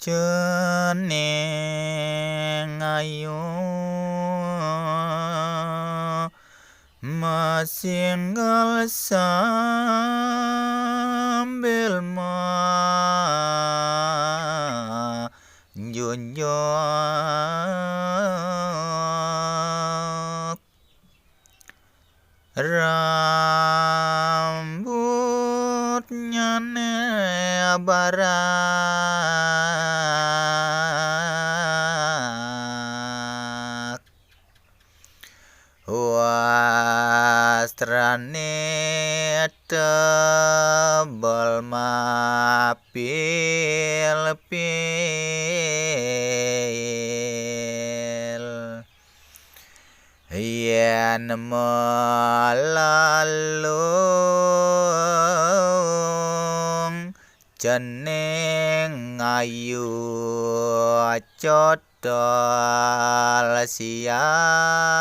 Ceneng ayu masinggal sambil menjunjung rambutnya barak wastrane tebal mapil-pil yen melalung ceneng ayu cotol siang